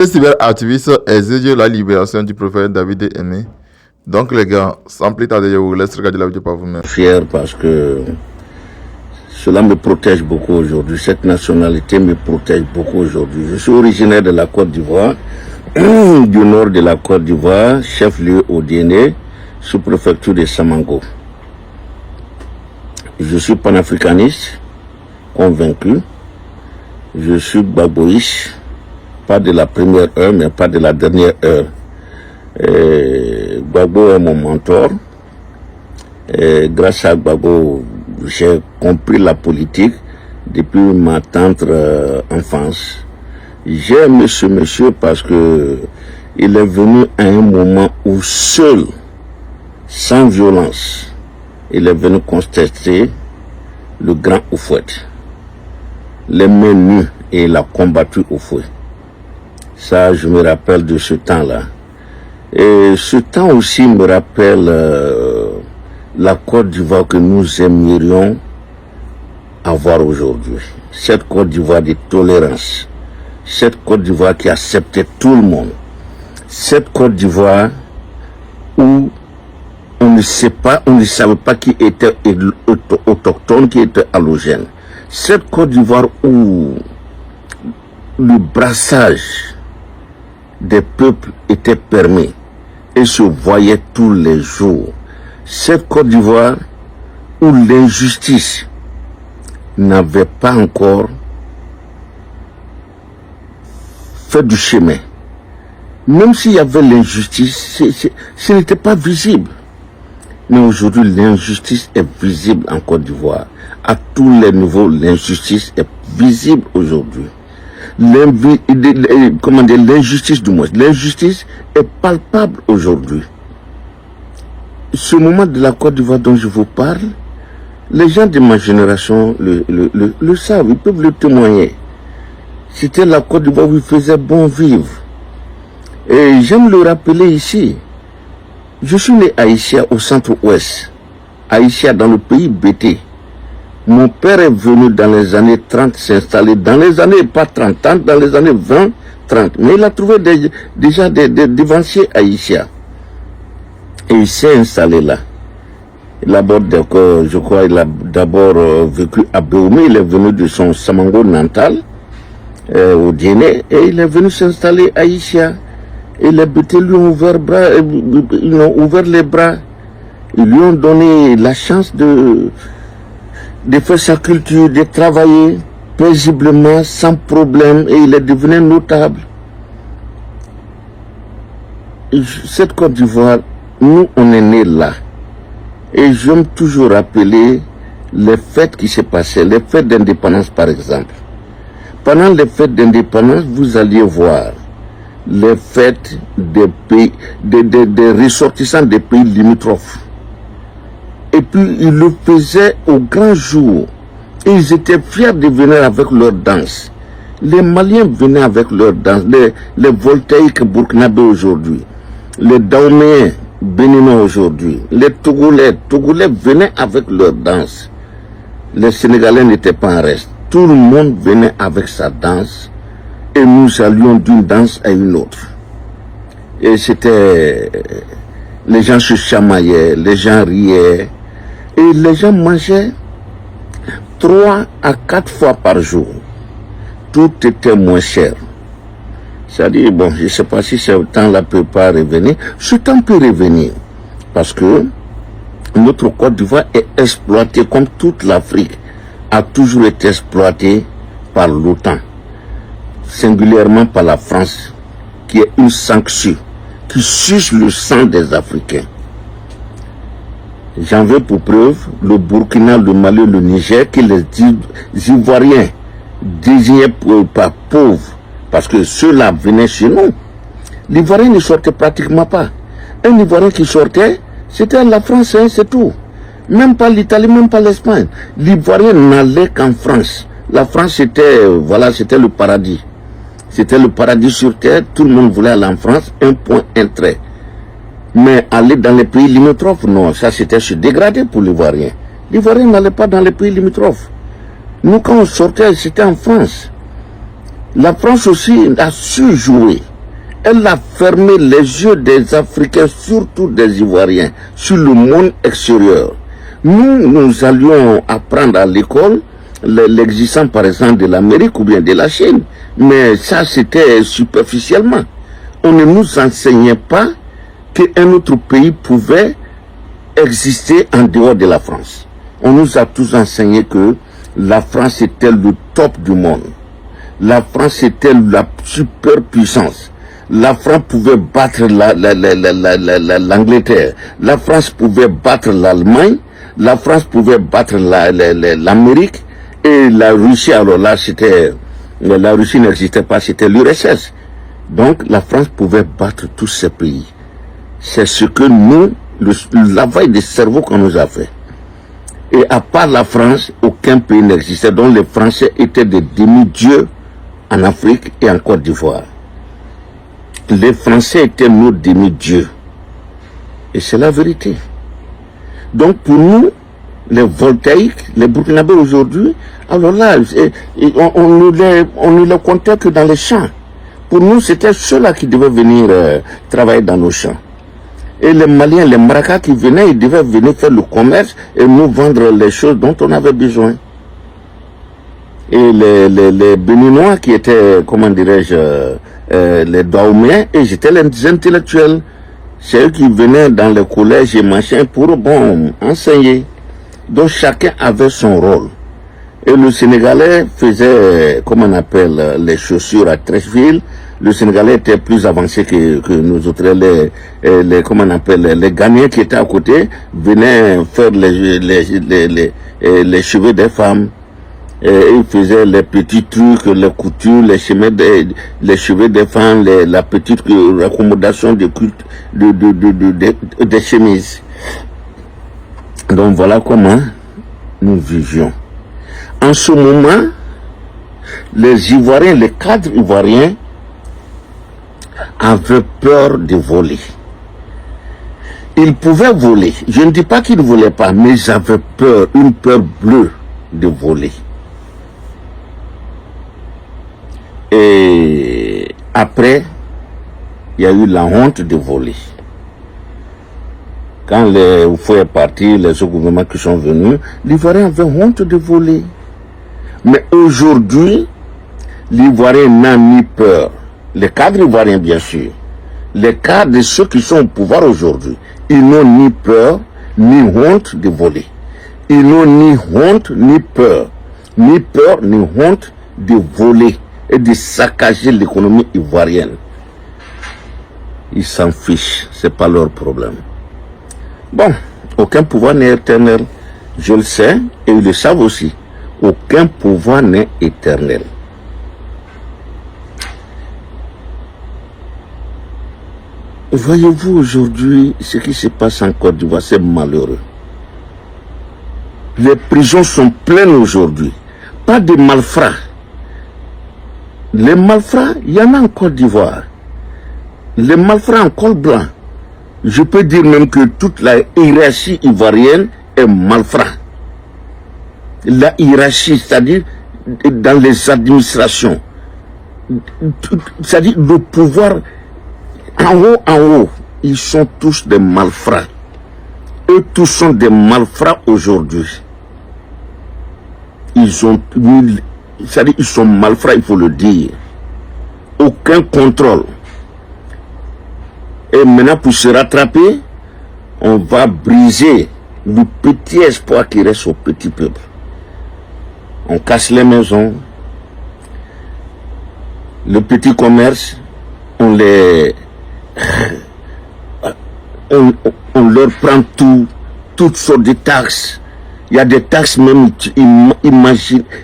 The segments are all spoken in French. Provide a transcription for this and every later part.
Le cyberactiviste exige la libération du prophète David et Aimé. Donc les gars, sans plus tarder, je vous laisse regarder la vidéo par vous-même. Fier parce que cela me protège beaucoup aujourd'hui. Cette nationalité me protège beaucoup aujourd'hui. Je suis originaire de la Côte d'Ivoire, du nord de la Côte d'Ivoire, chef-lieu au Déné, sous-préfecture de Samango. Je suis panafricaniste, convaincu. Je suis baboïste, pas de la première heure, mais pas de la dernière heure. Gbagbo est mon mentor. Grâce à Gbagbo, j'ai compris la politique depuis ma tendre enfance. J'aime ce monsieur parce que il est venu à un moment où seul, sans violence, il est venu contester le grand Houphouët. Les mains nues, et il a combattu Houphouët. Ça, je me rappelle de ce temps-là. Et ce temps aussi me rappelle la Côte d'Ivoire que nous aimerions avoir aujourd'hui. Cette Côte d'Ivoire de tolérance. Cette Côte d'Ivoire qui acceptait tout le monde. Cette Côte d'Ivoire où on ne savait pas qui était autochtone, qui était allogène. Cette Côte d'Ivoire où le brassage des peuples était permis et se voyait tous les jours. Cette Côte d'Ivoire où l'injustice n'avait pas encore fait du chemin. Même s'il y avait l'injustice, ce n'était pas visible. Mais aujourd'hui, l'injustice est visible en Côte d'Ivoire. À tous les niveaux, l'injustice est visible aujourd'hui. L'injustice du moins. L'injustice est palpable aujourd'hui. Ce moment de la Côte d'Ivoire dont je vous parle, les gens de ma génération le savent, ils peuvent le témoigner. C'était la Côte d'Ivoire où il faisait bon vivre. Et j'aime le rappeler ici. Je suis né à Haïtia, au centre-ouest. Haïtia, dans le pays BT. Mon père est venu dans les années 30 s'installer, dans les années, pas 30, dans les années 20, 30. Mais il a trouvé déjà des devanciers haïtiens. Et il s'est installé là. Je crois qu'il a d'abord vécu à Béoumé, il est venu de son Samango natal, au Déné, et il est venu s'installer à Haïtia. Et les BT lui ont ouvert les bras. Ils lui ont donné la chance de faire sa culture, de travailler paisiblement, sans problème, et il est devenu notable. Cette Côte d'Ivoire, nous, on est nés là. Et j'aime toujours rappeler les fêtes qui se passaient, les fêtes d'indépendance par exemple. Pendant les fêtes d'indépendance, vous alliez voir les fêtes des pays, des ressortissants des pays limitrophes. Et puis ils le faisaient au grand jour. Et ils étaient fiers de venir avec leur danse. Les Maliens venaient avec leur danse, les Voltaïques burkinabés aujourd'hui, les Daoméens béninois aujourd'hui, les Togolais venaient avec leur danse. Les Sénégalais n'étaient pas en reste. Tout le monde venait avec sa danse. Et nous allions d'une danse à une autre. Et c'était... Les gens se chamaillaient, les gens riaient. Et les gens mangeaient 3 à 4 fois par jour. Tout était moins cher. C'est-à-dire, bon, je ne sais pas si ce temps-là ne peut pas revenir. Ce temps peut revenir. Parce que notre Côte d'Ivoire est exploitée, comme toute l'Afrique a toujours été exploitée par l'OTAN. Singulièrement par la France, qui est une sanction, qui suce le sang des Africains. J'en veux pour preuve le Burkina, le Mali, le Niger, que les Ivoiriens désignaient par pauvres, parce que ceux-là venaient chez nous. L'Ivoirien ne sortait pratiquement pas. Un Ivoirien qui sortait, c'était la France, hein, c'est tout. Même pas l'Italie, même pas l'Espagne. L'Ivoirien n'allait qu'en France. La France, c'était le paradis. C'était le paradis sur terre, tout le monde voulait aller en France, un point, un trait. Mais aller dans les pays limitrophes, non, ça c'était se dégrader pour l'Ivoirien. L'Ivoirien n'allait pas dans les pays limitrophes. Nous, quand on sortait, c'était en France. La France aussi a su jouer. Elle a fermé les yeux des Africains, surtout des Ivoiriens, sur le monde extérieur. Nous allions apprendre à l'école l'existence, par exemple, de l'Amérique ou bien de la Chine. Mais ça, c'était superficiellement. On ne nous enseignait pas qu'un autre pays pouvait exister en dehors de la France. On nous a tous enseigné que la France était le top du monde. La France était la superpuissance. La France pouvait battre l'Angleterre. La France pouvait battre l'Allemagne. La France pouvait battre l'Amérique. Et la Russie, alors là, la Russie n'existait pas, c'était l'URSS. Donc, la France pouvait battre tous ces pays. C'est ce que nous, le lavage des cerveaux qu'on nous a fait. Et à part la France, aucun pays n'existait. Donc, les Français étaient des demi-dieux en Afrique et en Côte d'Ivoire. Les Français étaient nos demi-dieux. Et c'est la vérité. Donc, pour nous, les voltaïques, les Burkinabés aujourd'hui, alors là, on ne les comptait que dans les champs. Pour nous, c'était ceux-là qui devaient venir travailler dans nos champs. Et les Maliens, les Maracas qui venaient, ils devaient venir faire le commerce et nous vendre les choses dont on avait besoin. Et les Béninois qui étaient, comment dirais-je, les Daoméens, et j'étais les intellectuels. C'est eux qui venaient dans les collèges et machin pour, enseigner. Donc chacun avait son rôle. Et le Sénégalais faisait, comment on appelle, les chaussures à Trècheville. Le Sénégalais était plus avancé que nous autres. Comment on appelle, les Ghanéens qui étaient à côté venaient faire les cheveux des femmes. Et ils faisaient les petits trucs, les coutures, les cheveux des femmes, la petite accommodation des chemises. Donc voilà comment nous vivions. En ce moment, les Ivoiriens, les cadres ivoiriens avaient peur de voler. Ils pouvaient voler. Je ne dis pas qu'ils ne volaient pas, mais ils avaient peur, une peur bleue de voler. Et après, il y a eu la honte de voler. Quand les Oufou est parti, les autres gouvernements qui sont venus, l'Ivoirien avait honte de voler. Mais aujourd'hui, l'Ivoirien n'a ni peur. Les cadres ivoiriens, bien sûr. Les cadres de ceux qui sont au pouvoir aujourd'hui, ils n'ont ni peur, ni honte de voler. Ils n'ont ni honte, ni peur. Ni peur, ni honte de voler et de saccager l'économie ivoirienne. Ils s'en fichent, c'est pas leur problème. Bon, aucun pouvoir n'est éternel. Je le sais et ils le savent aussi. Aucun pouvoir n'est éternel. Voyez-vous aujourd'hui ce qui se passe en Côte d'Ivoire, c'est malheureux. Les prisons sont pleines aujourd'hui. Pas de malfrats. Les malfrats, il y en a en Côte d'Ivoire. Les malfrats en col blanc. Je peux dire même que toute la hiérarchie ivoirienne est malfrat. La hiérarchie, c'est-à-dire dans les administrations, c'est-à-dire le pouvoir en haut, ils sont tous des malfrats. Eux tous sont des malfrats aujourd'hui. Ils sont malfrats, il faut le dire. Aucun contrôle. Et maintenant, pour se rattraper, on va briser le petit espoir qui reste au petit peuple. On casse les maisons, le petit commerce, on leur prend toutes sortes de taxes. Il y a des taxes même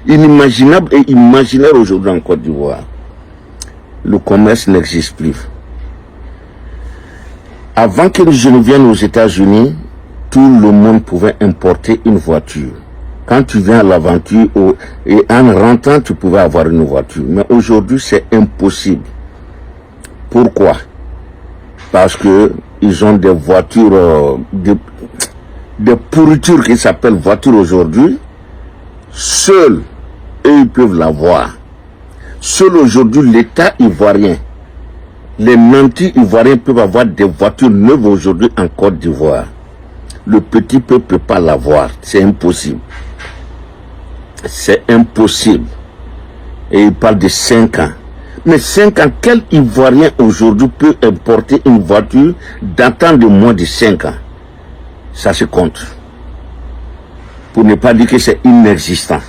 inimaginables et imaginaires aujourd'hui en Côte d'Ivoire. Le commerce n'existe plus. Avant que je ne vienne aux États-Unis, tout le monde pouvait importer une voiture. Quand tu viens à l'aventure et en rentrant, tu pouvais avoir une voiture. Mais aujourd'hui, c'est impossible. Pourquoi? Parce que ils ont des voitures, des pourritures qui s'appellent voitures aujourd'hui. Seuls, eux, ils peuvent l'avoir. Seul aujourd'hui, l'État ivoirien Les nantis ivoiriens peuvent avoir des voitures neuves aujourd'hui en Côte d'Ivoire. Le petit peuple ne peut pas l'avoir. C'est impossible. C'est impossible. Et il parle de 5 ans. Mais 5 ans, quel Ivoirien aujourd'hui peut importer une voiture datant de moins de 5 ans? Ça se compte. Pour ne pas dire que c'est inexistant.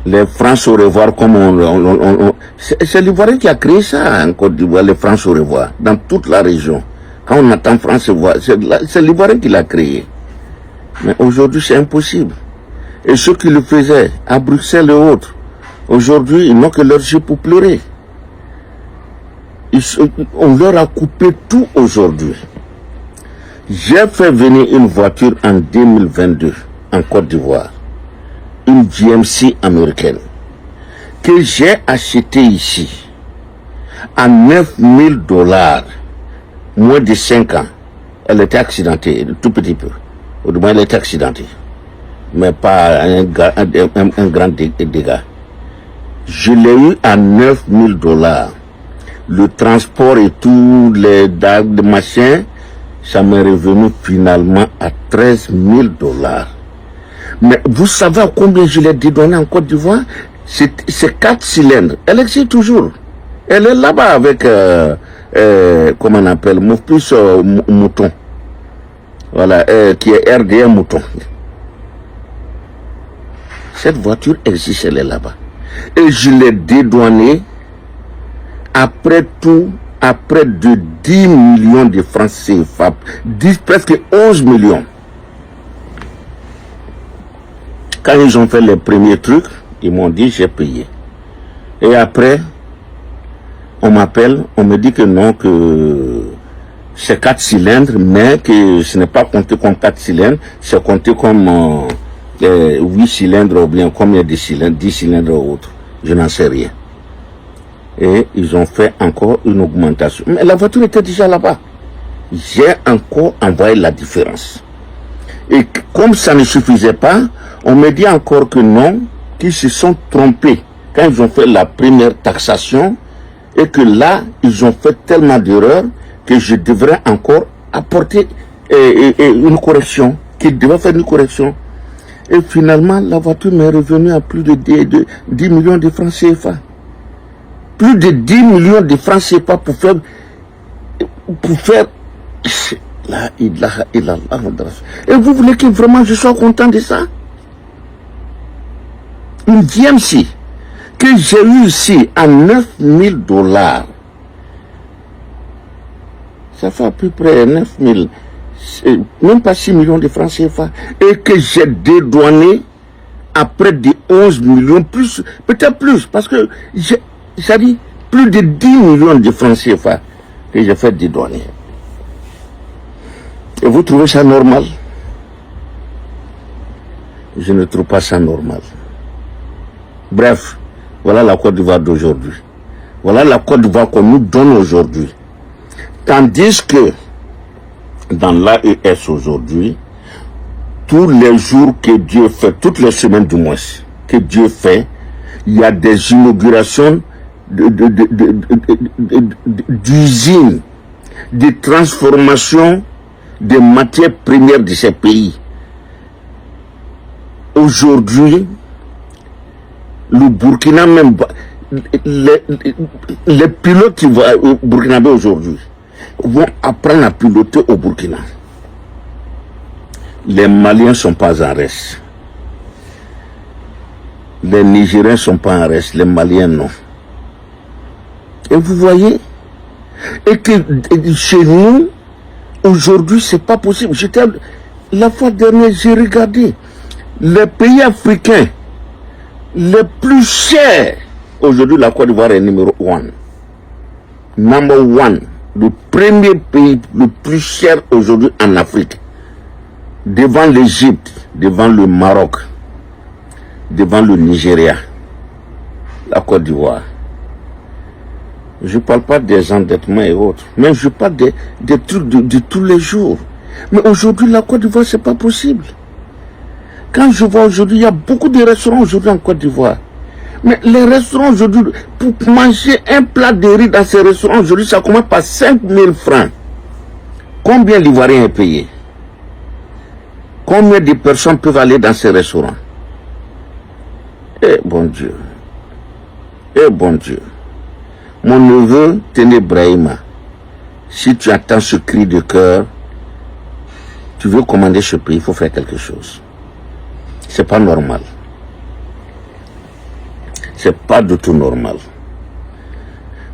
Les francs au revoir, comme c'est l'Ivoirien qui a créé ça en Côte d'Ivoire, les francs au revoir, dans toute la région. Quand on attend France au revoir, c'est l'Ivoirien qui l'a créé. Mais aujourd'hui, c'est impossible. Et ceux qui le faisaient, à Bruxelles et autres, aujourd'hui, ils n'ont que leur jeu pour pleurer. On leur a coupé tout aujourd'hui. J'ai fait venir une voiture en 2022 en Côte d'Ivoire. Une GMC américaine que j'ai achetée ici à $9,000, moins de 5 ans. Elle était accidentée, tout petit peu. Au moins, elle était accidentée, mais pas un grand dégât. Je l'ai eu à $9,000. Le transport et tout, les machins, ça m'est revenu finalement à $13,000. Mais vous savez à combien je l'ai dédonné en Côte d'Ivoire? C'est 4 cylindres. Elle existe toujours. Elle est là-bas avec, comment on appelle, plus mouton. Voilà, qui est RDM mouton. Cette voiture existe, elle est là-bas. Et je l'ai dédouanée après tout, à près de 10 millions de francs CFA, presque 11 millions. Quand ils ont fait les premiers trucs, ils m'ont dit j'ai payé. Et après, on m'appelle, on me dit que non, que c'est 4 cylindres, mais que ce n'est pas compté comme 4 cylindres, c'est compté comme 8 cylindres ou bien combien de cylindres, 10 cylindres ou autre. Je n'en sais rien. Et ils ont fait encore une augmentation. Mais la voiture était déjà là-bas. J'ai encore envoyé la différence. Et comme ça ne suffisait pas, on me dit encore que non, qu'ils se sont trompés quand ils ont fait la première taxation et que là, ils ont fait tellement d'erreurs que je devrais encore apporter une correction, qu'ils devaient faire une correction. Et finalement, la voiture m'est revenue à plus de 10 millions de francs CFA. Plus de 10 millions de francs CFA pour faire là, et vous voulez que vraiment je sois content de ça? Une GMC que j'ai eu ici à $9,000. Ça fait à peu près 9,000, même pas 6 millions de francs CFA. Et que j'ai dédouané à près de 11 millions, plus, peut-être plus, parce que ça dit plus de 10 millions de francs CFA que j'ai fait dédouaner. Et vous trouvez ça normal? Je ne trouve pas ça normal. Bref, voilà la Côte d'Ivoire d'aujourd'hui. Voilà la Côte d'Ivoire qu'on nous donne aujourd'hui. Tandis que dans l'AES aujourd'hui, tous les jours que Dieu fait, toutes les semaines du mois que Dieu fait, il y a des inaugurations d'usines, de transformation des matières premières de ces pays. Aujourd'hui, le Burkina même, les pilotes qui vont au Burkina aujourd'hui vont apprendre à piloter au Burkina. Les Maliens ne sont pas en reste. Les Nigériens ne sont pas en reste. Les Maliens non. Et vous voyez, et que chez nous, aujourd'hui, c'est pas possible. La fois dernière, j'ai regardé les pays africains les plus chers. Aujourd'hui, la Côte d'Ivoire est numéro 1. Number 1. Le premier pays le plus cher aujourd'hui en Afrique. Devant l'Égypte, devant le Maroc, devant le Nigeria, la Côte d'Ivoire. Je ne parle pas des endettements et autres, mais je parle des trucs de tous les jours. Mais aujourd'hui, la Côte d'Ivoire, c'est pas possible. Quand je vois aujourd'hui, il y a beaucoup de restaurants aujourd'hui en Côte d'Ivoire. Mais les restaurants aujourd'hui, pour manger un plat de riz dans ces restaurants aujourd'hui, ça commence par 5 000 francs. Combien l'Ivoirien est payé? Combien de personnes peuvent aller dans ces restaurants? Eh bon Dieu. Eh bon Dieu. Mon neveu, Téné Brahima, si tu attends ce cri de cœur, tu veux commander ce pays, il faut faire quelque chose. C'est pas normal. C'est pas du tout normal.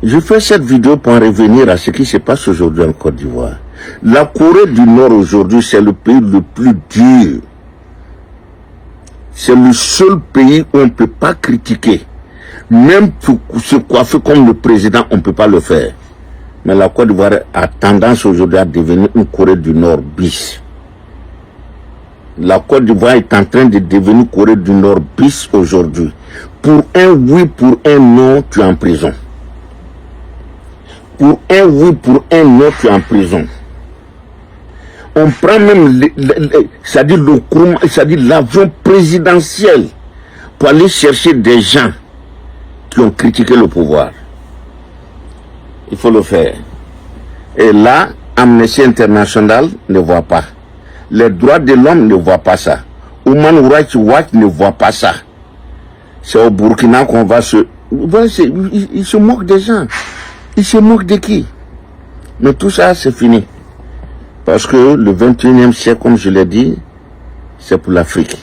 Je fais cette vidéo pour en revenir à ce qui se passe aujourd'hui en Côte d'Ivoire. La Corée du Nord aujourd'hui, c'est le pays le plus dur. C'est le seul pays où on ne peut pas critiquer. Même pour se coiffer comme le président, on ne peut pas le faire. Mais la Côte d'Ivoire a tendance aujourd'hui à devenir une Corée du Nord bis. La Côte d'Ivoire est en train de devenir Corée du Nord bis aujourd'hui. Pour un oui, pour un non, tu es en prison. Pour un oui, pour un non, tu es en prison. On prend même c'est-à-dire l'avion présidentiel pour aller chercher des gens qui ont critiqué le pouvoir. Il faut le faire. Et là, Amnesty International ne voit pas. Les droits de l'homme ne voient pas ça. Human Rights Watch ne voit pas ça. C'est au Burkina qu'on va se... Ils se moquent des gens. Ils se moquent de qui? Mais tout ça, c'est fini. Parce que le 21e siècle, comme je l'ai dit, c'est pour l'Afrique.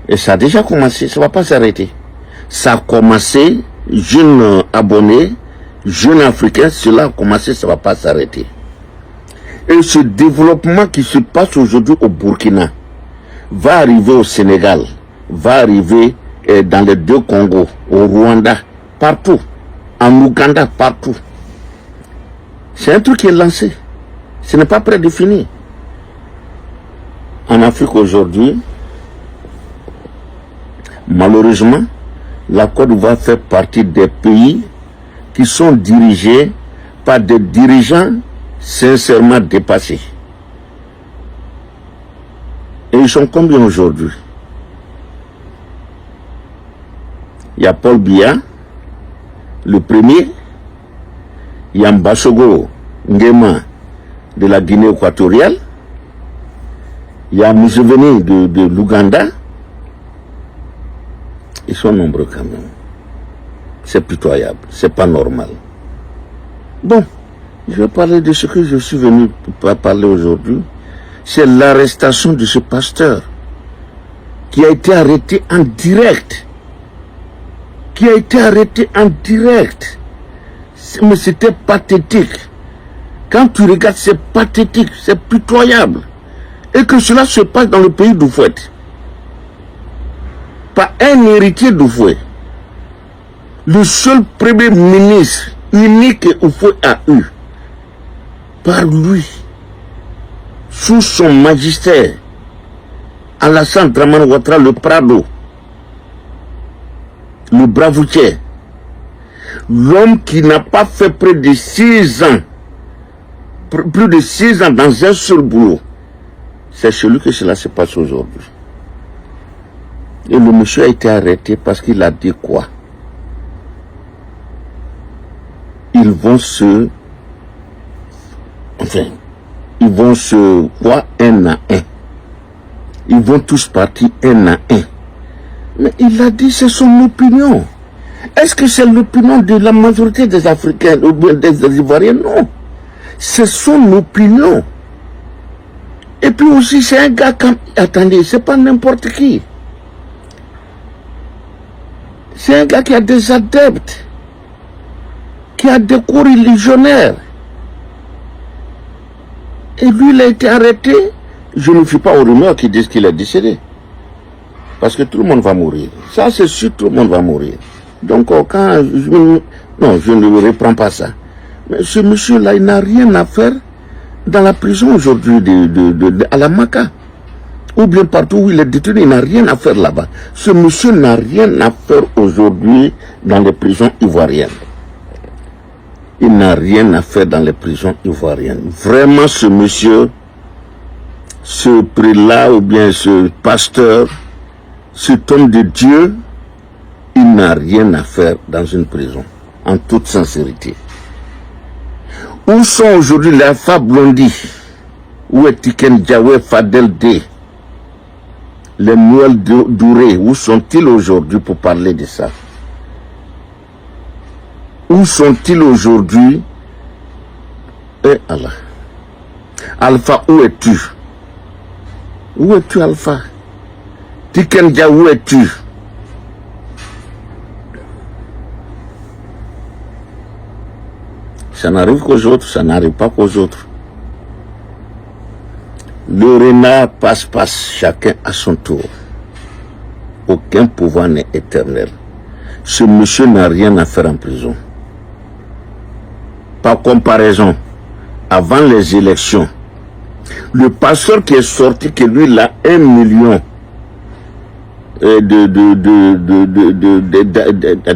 Et ça a déjà commencé, ça ne va pas s'arrêter. Ça a commencé, jeunes abonnés, jeunes africains, cela a commencé, ça ne va pas s'arrêter. Et ce développement qui se passe aujourd'hui au Burkina va arriver au Sénégal, va arriver dans les deux Congos, au Rwanda, partout, en Ouganda, partout. C'est un truc qui est lancé. Ce n'est pas près de finir. En Afrique aujourd'hui, malheureusement, la Côte d'Ivoire fait partie des pays qui sont dirigés par des dirigeants sincèrement dépassés. Et ils sont combien aujourd'hui? Il y a Paul Biya, le premier. Il y a Mbasogo Nguema de la Guinée équatoriale. Il y a Museveni de l'Ouganda. Ils sont nombreux quand même. C'est pitoyable, c'est pas normal. Bon, je vais parler de ce que je suis venu parler aujourd'hui. C'est l'arrestation de ce pasteur qui a été arrêté en direct. Mais c'était pathétique. Quand tu regardes, c'est pathétique, c'est pitoyable. Et que cela se passe dans le pays d'Oufouet. Pas un héritier d'Oufouet. Le seul premier ministre unique que Oufouet a eu. Par lui. Sous son magistère. Alassane Dramane Ouattara, le Prado. Le bravoutier. L'homme qui n'a pas fait près de 6 ans. Plus de 6 ans dans un seul boulot. C'est chez lui que cela se passe aujourd'hui. Et le monsieur a été arrêté parce qu'il a dit quoi? Ils vont se quoi, un à un. Ils vont tous partir un à un. Mais il a dit c'est son opinion. Est-ce que c'est l'opinion de la majorité des Africains ou des Ivoiriens? Non. C'est son opinion. Et puis aussi, c'est un gars comme... Attendez, c'est pas n'importe qui. C'est un gars qui a des adeptes. Qui a des co-religionnaires. Et lui, il a été arrêté. Je ne suis pas aux rumeurs qui disent qu'il est décédé. Parce que tout le monde va mourir. Ça, c'est sûr, tout le monde va mourir. Donc, quand... Non, je ne reprends pas ça. Mais ce monsieur-là, il n'a rien à faire dans la prison aujourd'hui à la Maka. Ou bien partout où il est détenu, il n'a rien à faire là-bas. Ce monsieur n'a rien à faire aujourd'hui dans les prisons ivoiriennes. Il n'a rien à faire dans les prisons ivoiriennes. Vraiment, ce monsieur, ce prélat ou bien ce pasteur, cet homme de Dieu, il n'a rien à faire dans une prison, en toute sincérité. Où sont aujourd'hui les Alpha Blondy? Où est Tiken Jah, où est Fadel D? Les Noël Douré, où sont-ils aujourd'hui pour parler de ça? Où sont-ils aujourd'hui? Eh Allah. Alpha, où es-tu? Où es-tu, Alpha? Tiken Jah, où es-tu? Ça n'arrive qu'aux autres, ça n'arrive pas qu'aux autres. Le renard passe, chacun à son tour. Aucun pouvoir n'est éternel. Ce monsieur n'a rien à faire en prison. Par comparaison, avant les élections, le pasteur qui est sorti, que lui, il a 1 million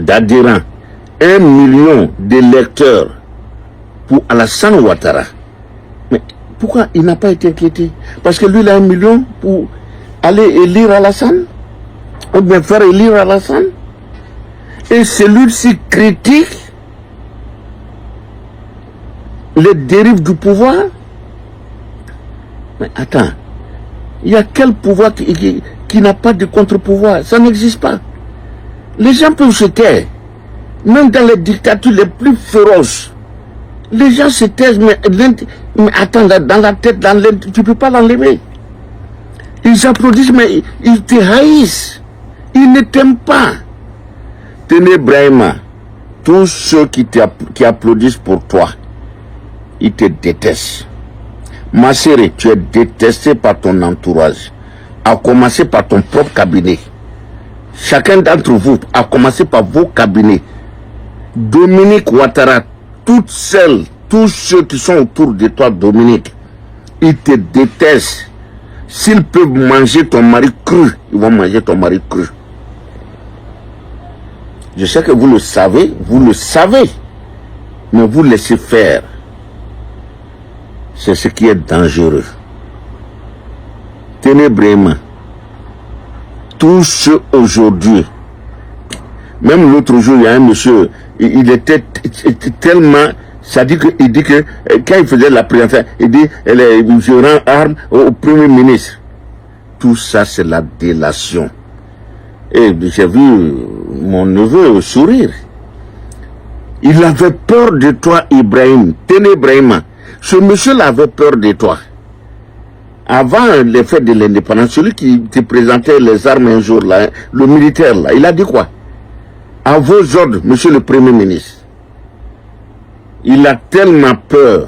d'adhérents, 1 million d'électeurs pour Alassane Ouattara. Mais pourquoi il n'a pas été inquiété? Parce que lui, il a 1 million pour aller élire Alassane, ou bien faire élire Alassane. Et celui-ci critique les dérives du pouvoir. Mais attends, il y a quel pouvoir qui n'a pas de contre-pouvoir? Ça n'existe pas. Les gens peuvent se taire. Même dans les dictatures les plus féroces, les gens se taisent, mais attends, dans la tête, tu ne peux pas l'enlever. Ils applaudissent, mais ils te haïssent. Ils ne t'aiment pas. Tenez Brahima, tous ceux qui applaudissent pour toi, ils te détestent. Ma chérie, tu es détesté par ton entourage, à commencer par ton propre cabinet. Chacun d'entre vous, à commencer par vos cabinets. Dominique Ouattara, toutes celles, tous ceux qui sont autour de toi, Dominique, ils te détestent. S'ils peuvent manger ton mari cru, ils vont manger ton mari cru. Je sais que vous le savez, mais vous laissez faire. C'est ce qui est dangereux. Tenez vraiment, tous ceux aujourd'hui, même l'autre jour, il y a un monsieur, il était tellement, ça dit que, il dit que, quand il faisait la présentation, il dit, je rends arme au Premier ministre. Tout ça, c'est la délation. Et j'ai vu mon neveu sourire. Il avait peur de toi, Ibrahim. Tenez Ibrahim. Ce monsieur-là avait peur de toi. Avant les fêtes de l'indépendance, celui qui te présentait les armes un jour, là, le militaire, là, il a dit quoi? À vos ordres, monsieur le Premier ministre. Il a tellement peur.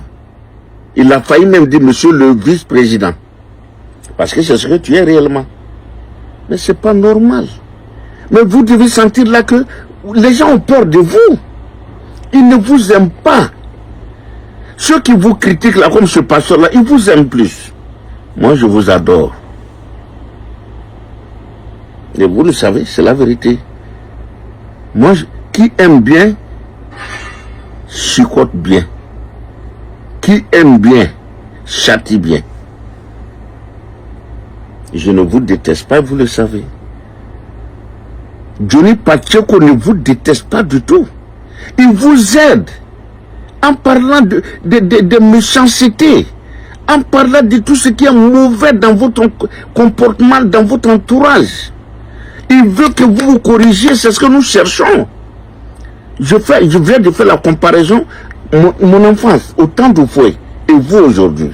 Il a failli même dire monsieur le vice-président. Parce que c'est ce que tu es réellement. Mais c'est pas normal. Mais vous devez sentir là que les gens ont peur de vous. Ils ne vous aiment pas. Ceux qui vous critiquent là, comme ce pasteur-là, ils vous aiment plus. Moi, je vous adore. Et vous le savez, c'est la vérité. Moi, qui aime bien, chicote bien. Qui aime bien, châtie bien. Je ne vous déteste pas, vous le savez. Johnny Pacheco ne vous déteste pas du tout. Il vous aide en parlant de méchanceté, en parlant de tout ce qui est mauvais dans votre comportement, dans votre entourage. Il veut que vous vous corrigiez, c'est ce que nous cherchons. Je viens de faire la comparaison, mon enfance, au temps du fouet, et vous aujourd'hui.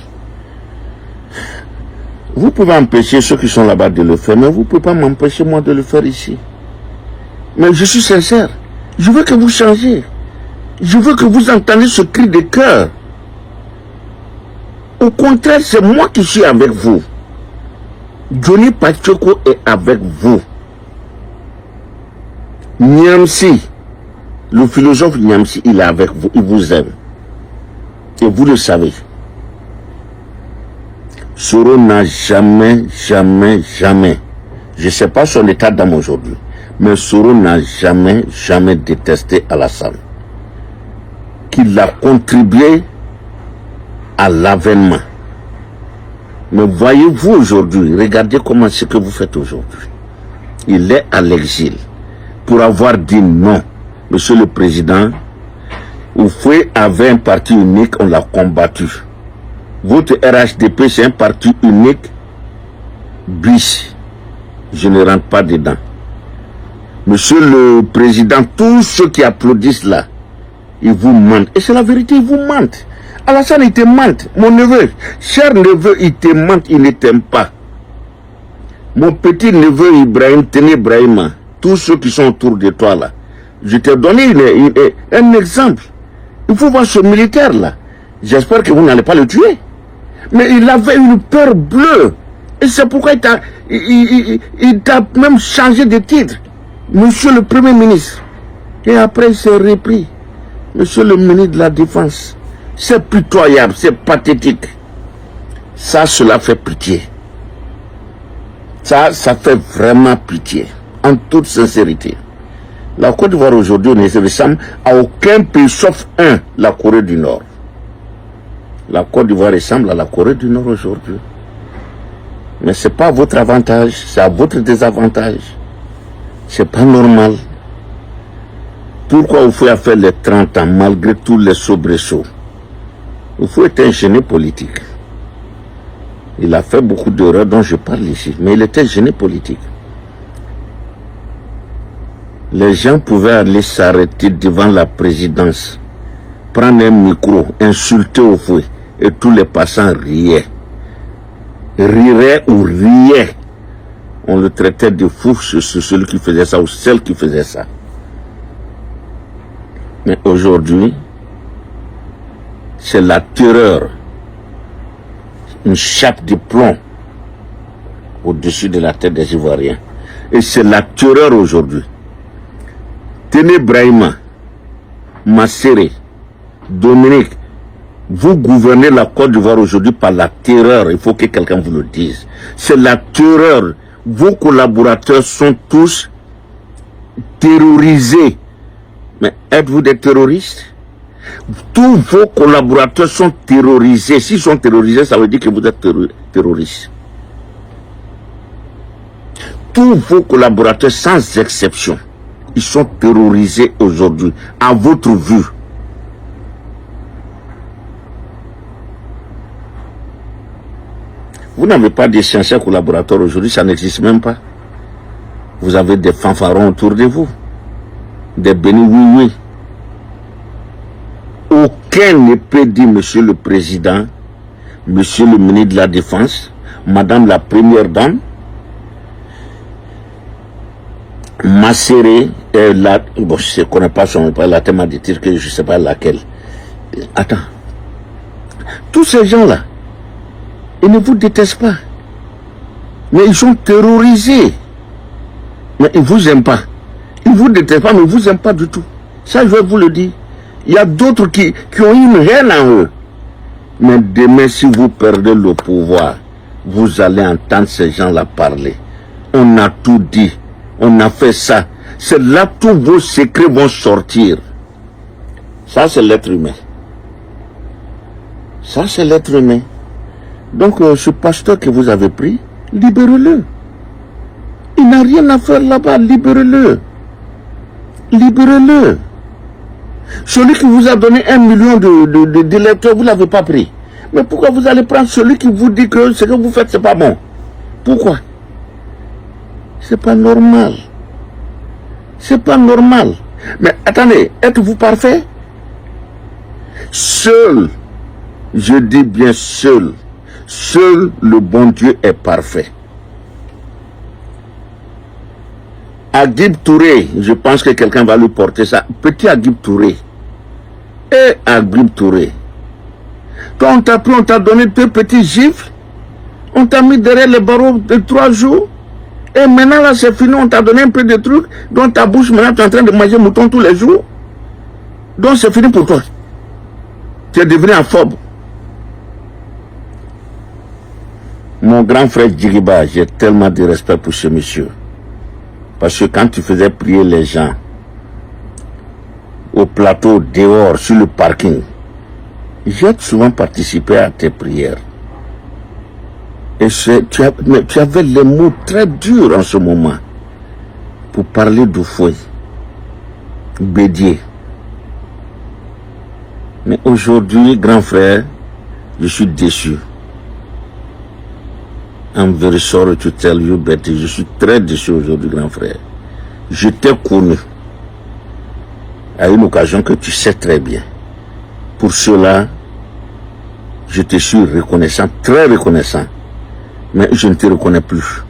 Vous pouvez empêcher ceux qui sont là-bas de le faire, mais vous ne pouvez pas m'empêcher moi de le faire ici. Mais je suis sincère. Je veux que vous changiez. Je veux que vous entendiez ce cri de cœur. Au contraire, c'est moi qui suis avec vous. Johnny Pacheco est avec vous. Niamsi, le philosophe Niamsi, il est avec vous, il vous aime. Et vous le savez. Soro n'a jamais, je ne sais pas son état d'âme aujourd'hui, mais Soro n'a jamais détesté Alassane. Qu'il a contribué à l'avènement. Mais voyez-vous aujourd'hui, regardez comment ce que vous faites aujourd'hui. Il est à l'exil. pour avoir dit non. Monsieur le Président, Oufoué avait un parti unique, on l'a combattu. Votre RHDP, c'est un parti unique, bis. Je ne rentre pas dedans. Monsieur le Président, tous ceux qui applaudissent là, ils vous mentent. Et c'est la vérité, ils vous mentent. Alassane, il te mente. Mon neveu, cher neveu, il te mente, il ne t'aime pas. Mon petit neveu Ibrahim, Téné Ibrahima, tous ceux qui sont autour de toi là, je t'ai donné un exemple. Il faut voir ce militaire là. J'espère que vous n'allez pas le tuer. Mais il avait une peur bleue. Et c'est pourquoi il t'a même changé de titre. Monsieur le Premier ministre. Et après il s'est repris. Monsieur le ministre de la Défense. C'est pitoyable, c'est pathétique. Ça, cela fait pitié. Ça fait vraiment pitié. En toute sincérité. La Côte d'Ivoire aujourd'hui ne ressemble à aucun pays sauf un, la Corée du Nord. La Côte d'Ivoire ressemble à la Corée du Nord aujourd'hui. Mais ce n'est pas à votre avantage, c'est à votre désavantage. C'est pas normal. Pourquoi vous pouvez faire les 30 ans malgré tous les soubresauts? Vous pouvez être un génie politique. Il a fait beaucoup d'erreurs dont je parle ici, mais il était génie politique. Les gens pouvaient aller s'arrêter devant la présidence, prendre un micro, insulter au fouet, et tous les passants riaient. Riraient ou riaient. On le traitait de fou sur celui qui faisait ça ou celle qui faisait ça. Mais aujourd'hui, c'est la terreur. Une chape de plomb au-dessus de la tête des Ivoiriens. Et c'est la terreur aujourd'hui. Téné Brahima, Masséré, Dominique, vous gouvernez la Côte d'Ivoire aujourd'hui par la terreur. Il faut que quelqu'un vous le dise. C'est la terreur. Vos collaborateurs sont tous terrorisés. Mais êtes-vous des terroristes? Tous vos collaborateurs sont terrorisés. S'ils sont terrorisés, ça veut dire que vous êtes terroristes. Tous vos collaborateurs, sans exception, ils sont terrorisés aujourd'hui, à votre vue. Vous n'avez pas d'essentiels collaborateurs aujourd'hui, ça n'existe même pas. Vous avez des fanfarons autour de vous, des bénis oui-oui. Aucun ne peut dire, Monsieur le Président, Monsieur le ministre de la Défense, Madame la Première Dame, Masséré, bon, je ne connais pas son la thème de tir que je ne sais pas laquelle. Attends. Tous ces gens-là, ils ne vous détestent pas. Mais ils sont terrorisés. Mais ils ne vous aiment pas. Ils ne vous détestent pas, mais ils ne vous aiment pas du tout. Ça, je vais vous le dire. Il y a d'autres qui ont une haine en eux. Mais demain, si vous perdez le pouvoir, vous allez entendre ces gens-là parler. On a tout dit. On a fait ça. C'est là que tous vos secrets vont sortir. Ça, c'est l'être humain. Ça, c'est l'être humain. Donc, ce pasteur que vous avez pris, libérez-le. Il n'a rien à faire là-bas, libérez-le. Libérez-le. Celui qui vous a donné 1 million d'électeurs, vous ne l'avez pas pris. Mais pourquoi vous allez prendre celui qui vous dit que ce que vous faites, ce n'est pas bon? Pourquoi? C'est pas normal. C'est pas normal. Mais attendez, êtes-vous parfait? Seul, je dis bien seul le bon Dieu est parfait. Agib Touré, je pense que quelqu'un va lui porter ça. Petit Agib Touré. Et Agib Touré. Toi, on t'a pris, on t'a donné 2 petits gifles. On t'a mis derrière les barreaux de 3 jours. Et maintenant, là, c'est fini, on t'a donné un peu de trucs. Dans ta bouche, maintenant, tu es en train de manger mouton tous les jours. Donc, c'est fini pour toi. Tu es devenu un phobe. Mon grand frère Djiriba, j'ai tellement de respect pour ce monsieur. Parce que quand tu faisais prier les gens, au plateau, dehors, sur le parking, j'ai souvent participé à tes prières. Et tu avais les mots très durs en ce moment pour parler du fouet. Bédier. Mais aujourd'hui, grand frère, je suis déçu. I'm very sorry to tell you, Betty, je suis très déçu aujourd'hui, grand frère. Je t'ai connu à une occasion que tu sais très bien. Pour cela, je te suis reconnaissant, très reconnaissant. Mais je ne te reconnais plus.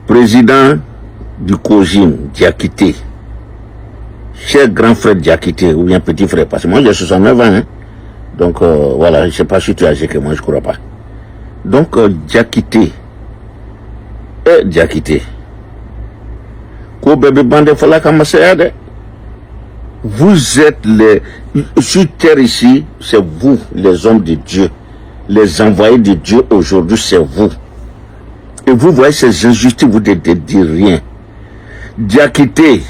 Président du COJIM, Diakité. Cher grand frère Diakité, ou bien petit frère, parce que moi j'ai 69 ans, hein. Donc voilà, je ne sais pas si tu es âgé que moi, je ne crois pas. Donc Diakité, Diakité. Vous êtes les... Sur terre ici, c'est vous, les hommes de Dieu. Les envoyés de Dieu aujourd'hui, c'est vous. Et vous voyez ces injustices, vous ne dites rien. Diakité,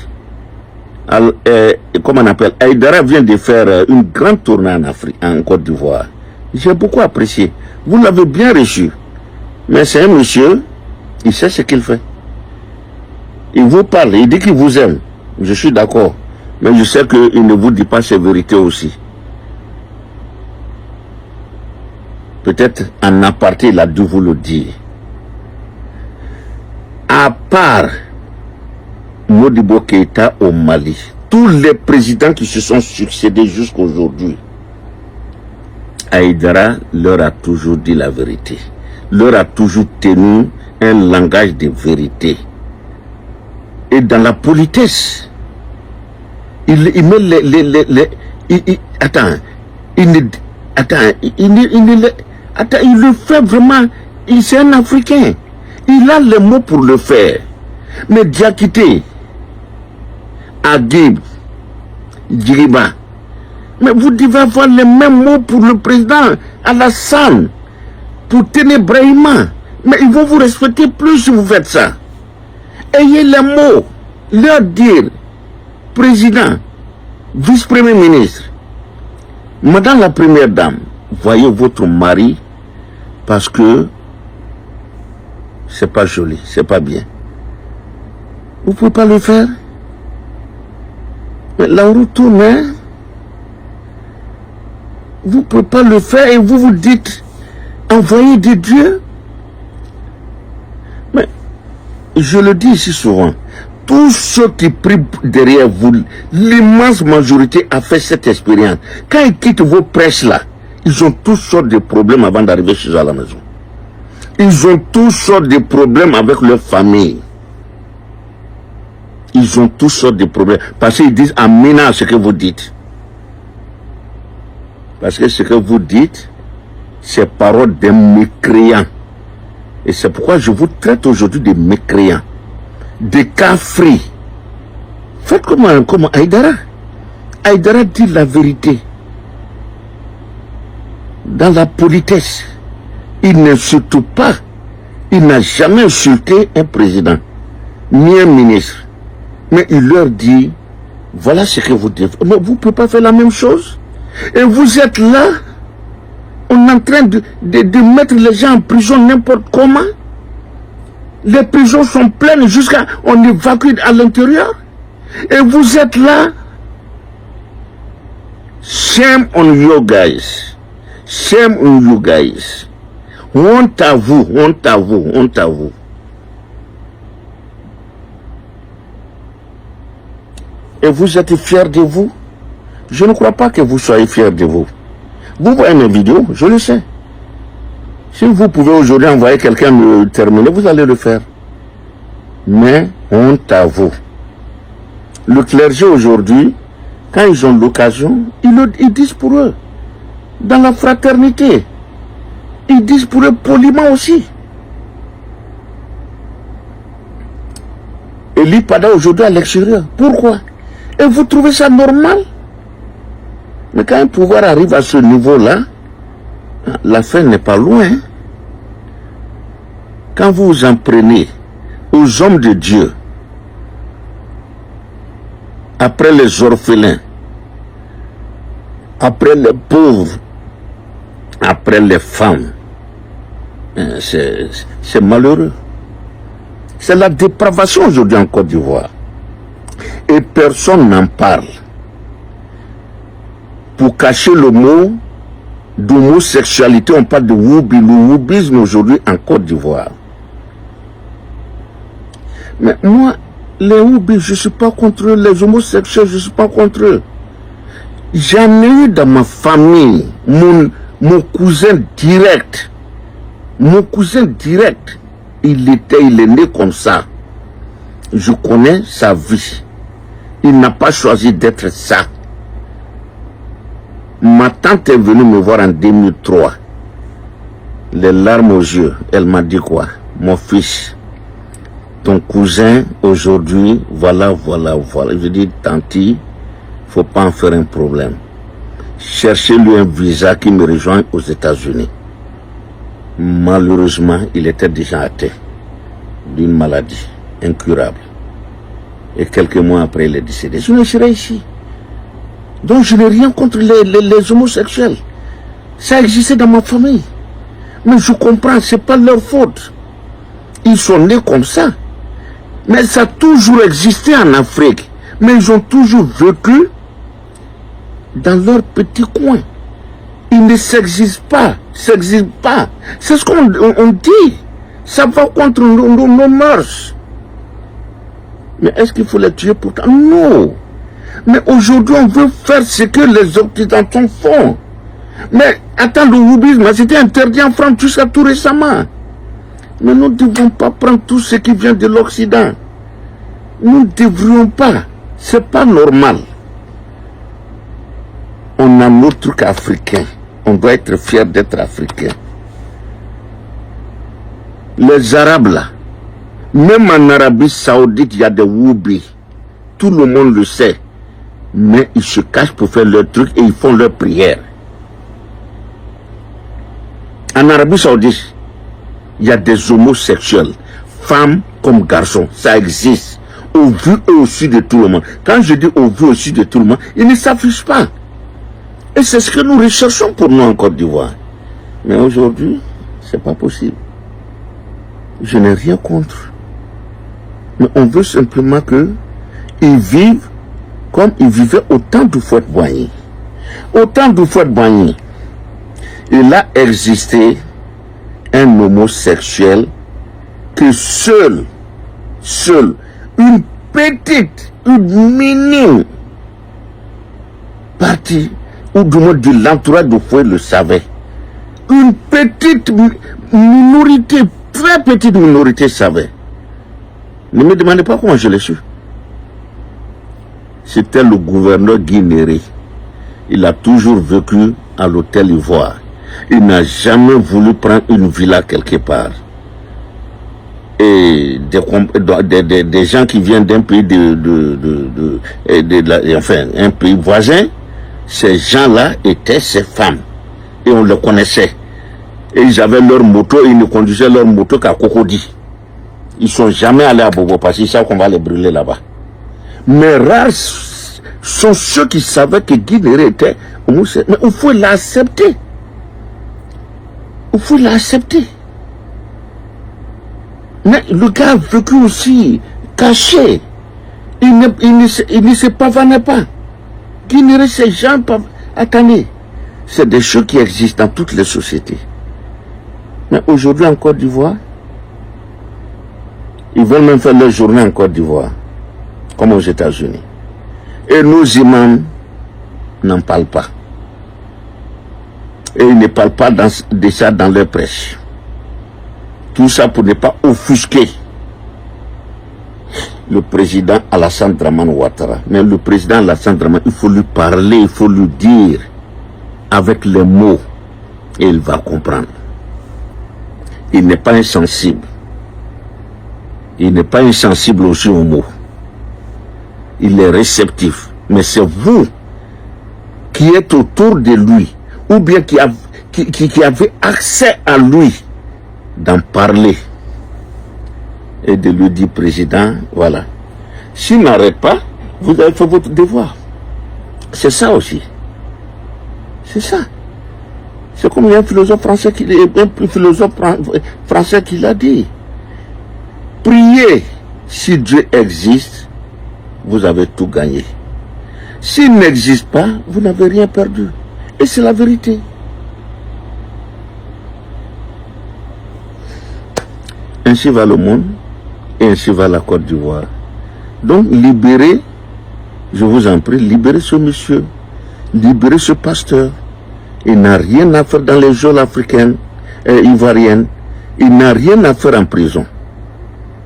comment on appelle, Aïdara vient de faire une grande tournée en Afrique, en Côte d'Ivoire. J'ai beaucoup apprécié. Vous l'avez bien reçu. Mais c'est un monsieur, il sait ce qu'il fait. Il vous parle, il dit qu'il vous aime. Je suis d'accord. Mais je sais qu'il ne vous dit pas ses vérités aussi. Peut-être en aparté, il a dû vous le dire. À part Modibo Keïta au Mali, tous les présidents qui se sont succédés jusqu'à aujourd'hui, Aïdara leur a toujours dit la vérité. Leur a toujours tenu un langage de vérité. Et dans la politesse, il met il le fait vraiment. C'est un Africain. Il a les mots pour le faire. Mais Diakité, Agib, Djiriba, mais vous devez avoir les mêmes mots pour le président Alassane, pour Ténébrahima. Mais ils vont vous respecter plus si vous faites ça. Ayez les mots, leur dire, président, vice-premier ministre, madame la première dame, voyez votre mari, parce que c'est pas joli, c'est pas bien. Vous pouvez pas le faire. Mais la roue tourne, hein? Vous pouvez pas le faire et vous vous dites, envoyé de Dieu. Mais je le dis ici souvent, tous ceux qui prient derrière vous, l'immense majorité a fait cette expérience. Quand ils quittent vos prêches là, ils ont toutes sortes de problèmes avant d'arriver chez eux à la maison. Ils ont toutes sortes de problèmes avec leur famille. Ils ont toutes sortes de problèmes. Parce qu'ils disent amina à ce que vous dites. Parce que ce que vous dites, c'est parole d'un mécréant. Et c'est pourquoi je vous traite aujourd'hui de mécréants. De cafris. Faites comme Aïdara. Aïdara dit la vérité. Dans la politesse. Il n'insulte pas. Il n'a jamais insulté un président, ni un ministre. Mais il leur dit, voilà ce que vous dites. Mais vous ne pouvez pas faire la même chose. Et vous êtes là, on est en train de mettre les gens en prison n'importe comment. Les prisons sont pleines jusqu'à on évacue à l'intérieur. Et vous êtes là. Shame on you guys. Shame on you guys. Honte à vous, honte à vous, honte à vous. Et vous êtes fiers de vous? Je ne crois pas que vous soyez fiers de vous. Vous voyez mes vidéos, je le sais. Si vous pouvez aujourd'hui envoyer quelqu'un me terminer, vous allez le faire. Mais honte à vous. Le clergé aujourd'hui, quand ils ont l'occasion, ils disent pour eux. Dans la fraternité. Ils disent pour eux poliment aussi. Et l'IPADA aujourd'hui à l'extérieur. Pourquoi? Et vous trouvez ça normal? Mais quand un pouvoir arrive à ce niveau-là, la fin n'est pas loin. Quand vous vous en prenez aux hommes de Dieu, après les orphelins, après les pauvres, après les femmes, c'est malheureux. C'est la dépravation aujourd'hui en Côte d'Ivoire. Et personne n'en parle. Pour cacher le mot d'homosexualité, on parle de woubi, le woubisme aujourd'hui en Côte d'Ivoire. Mais moi, les woubis, je ne suis pas contre eux, les homosexuels, je ne suis pas contre eux. J'en ai eu dans ma famille, mon cousin direct. Mon cousin direct, il est né comme ça. Je connais sa vie. Il n'a pas choisi d'être ça. Ma tante est venue me voir en 2003. Les larmes aux yeux. Elle m'a dit quoi? Mon fils, ton cousin aujourd'hui, voilà. Je dis, tanti, faut pas en faire un problème. Cherchez-lui un visa qui me rejoigne aux États-Unis. Malheureusement, il était déjà atteint d'une maladie incurable. Et quelques mois après, il est décédé. Je ne serai ici. Donc je n'ai rien contre les homosexuels. Ça existait dans ma famille. Mais je comprends, c'est pas leur faute. Ils sont nés comme ça. Mais ça a toujours existé en Afrique. Mais ils ont toujours vécu dans leur petit coin. Ils ne s'existent pas. C'est ce qu'on dit. Ça va contre nos mœurs. Mais est-ce qu'il faut les tuer pourtant? Non. Mais aujourd'hui, on veut faire ce que les Occidentaux font. Mais attends, le woubisme, c'était interdit en France jusqu'à tout récemment. Mais nous ne devons pas prendre tout ce qui vient de l'Occident. Nous ne devrions pas. C'est pas normal. On a nos trucs africains. On doit être fiers d'être africains. Les Arabes là, même en Arabie Saoudite, il y a des woubis. Tout le monde le sait. Mais ils se cachent pour faire leurs trucs et ils font leurs prières. En Arabie Saoudite, il y a des homosexuels, femmes comme garçons. Ça existe. Au vu et au su de tout le monde. Quand je dis au vu et au su de tout le monde, ils ne s'affichent pas. Et c'est ce que nous recherchons pour nous en Côte d'Ivoire. Mais aujourd'hui, c'est pas possible. Je n'ai rien contre. Mais on veut simplement qu'ils vivent comme ils vivaient au temps du Houphouët-Boigny. Au temps du Houphouët-Boigny, il a existé un homosexuel que seul, une petite, une minime partie, ou du moins de l'entourage de Houphouët le savait. Une petite minorité, très petite minorité savait. Ne me demandez pas comment je l'ai su. C'était le gouverneur Guy Néré. Il a toujours vécu à l'hôtel Ivoire. Il n'a jamais voulu prendre une villa quelque part. Et des gens qui viennent d'un pays enfin, un pays voisin, ces gens-là étaient ces femmes. Et on les connaissait. Et ils avaient leur moto, ils ne conduisaient leur moto qu'à Cocody. Ils ne sont jamais allés à Bobo parce qu'ils savent qu'on va les brûler là-bas. Mais rares sont ceux qui savaient que Guy Néré était homosexuel. Mais il faut l'accepter. Il faut l'accepter. Mais le gars a vécu aussi caché. Il ne se pavanait pas. Guy Néré, ces gens, attendez, c'est des choses qui existent dans toutes les sociétés. Mais aujourd'hui en Côte d'Ivoire, ils veulent même faire leur journée en Côte d'Ivoire, comme aux États-Unis. Et nos imams n'en parlent pas. Et ils ne parlent pas de ça dans leur prêche. Tout ça pour ne pas offusquer le président Alassane Dramane Ouattara. Mais le président Alassane Dramane, il faut lui parler, il faut lui dire avec les mots. Et il va comprendre. Il n'est pas insensible. Il n'est pas insensible aussi aux mots. Il est réceptif. Mais c'est vous qui êtes autour de lui, ou bien qui avez accès à lui, d'en parler. Et de lui dire, président, voilà. S'il n'arrête pas, vous avez fait votre devoir. C'est ça aussi. C'est ça. C'est comme un philosophe français qui l'a dit. priez. Si Dieu existe, vous avez tout gagné. S'il n'existe pas, vous n'avez rien perdu. Et c'est la vérité. Ainsi va le monde et ainsi va la Côte d'Ivoire. Donc libérez, je vous en prie, libérez ce monsieur, libérez ce pasteur. Il n'a rien à faire dans les geôles africaines et ivoiriennes. Il n'a rien à faire en prison.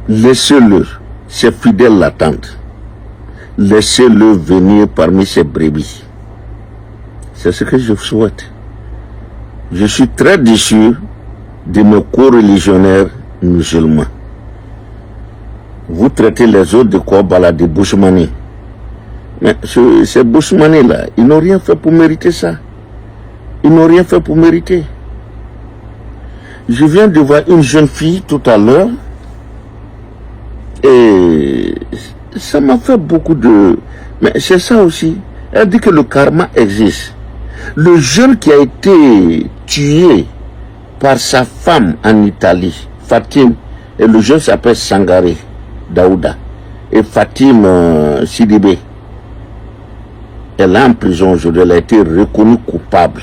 Laissez-le, ses fidèles l'attendent. Laissez-le venir parmi ses brebis. C'est ce que je souhaite. Je suis très déçu de nos co-religionnaires musulmans. Vous traitez les autres de Kobala, de Bushmani. Mais ces Bushmani-là, ils n'ont rien fait pour mériter ça. Ils n'ont rien fait pour mériter. Je viens de voir une jeune fille tout à l'heure et ça m'a fait beaucoup de... Mais c'est ça aussi. Elle dit que le karma existe. Le jeune qui a été tué par sa femme en Italie, Fatim, et le jeune s'appelle Sangaré Daouda, et Fatim Sidibé, elle est en prison aujourd'hui, elle a été reconnue coupable.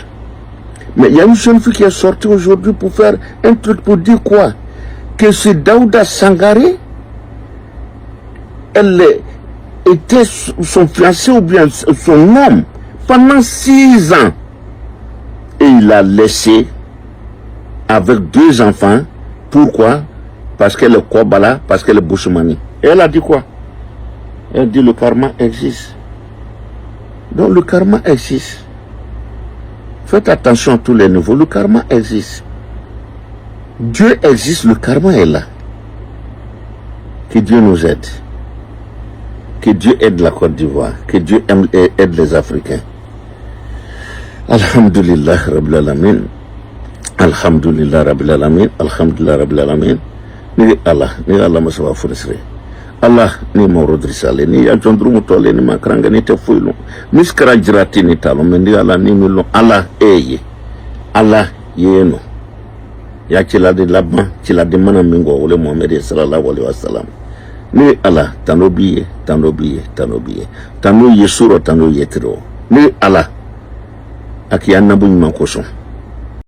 Mais il y a une jeune fille qui est sortie aujourd'hui pour faire un truc pour dire quoi? Que ce Daouda Sangaré, elle était son fiancé ou bien son homme pendant 6 ans. Et il l'a laissé avec 2 enfants. Pourquoi? Parce qu'elle est Kobala, parce qu'elle est Bushmani. Et elle a dit quoi? Elle dit le karma existe. Donc le karma existe. Faites attention à tous les niveaux. Le karma existe. Dieu existe, le karma est là. Que Dieu nous aide. Que Dieu aide la Côte d'Ivoire. Que Dieu aide les Africains. Alhamdulillah Rabbil Alamin. Alhamdulillah Rabbil Alamin. Alhamdulillah Rabbil Alamin. Ni Allah masawa furesre. Allah ni Maurodri Sale ni ya jondru mutole ni makranga ni te fuilo. Miskara jirati ni talo mendi Allah ni milo. Allah eye. Allah yeno. Ya chila de laban, chila de mana mingo ole Muhammad sallallahu alaihi wasallam. Ni Allah tanobiye. Tano yesuro tano yetiro. Ni Allah aki anabu nyuma koson.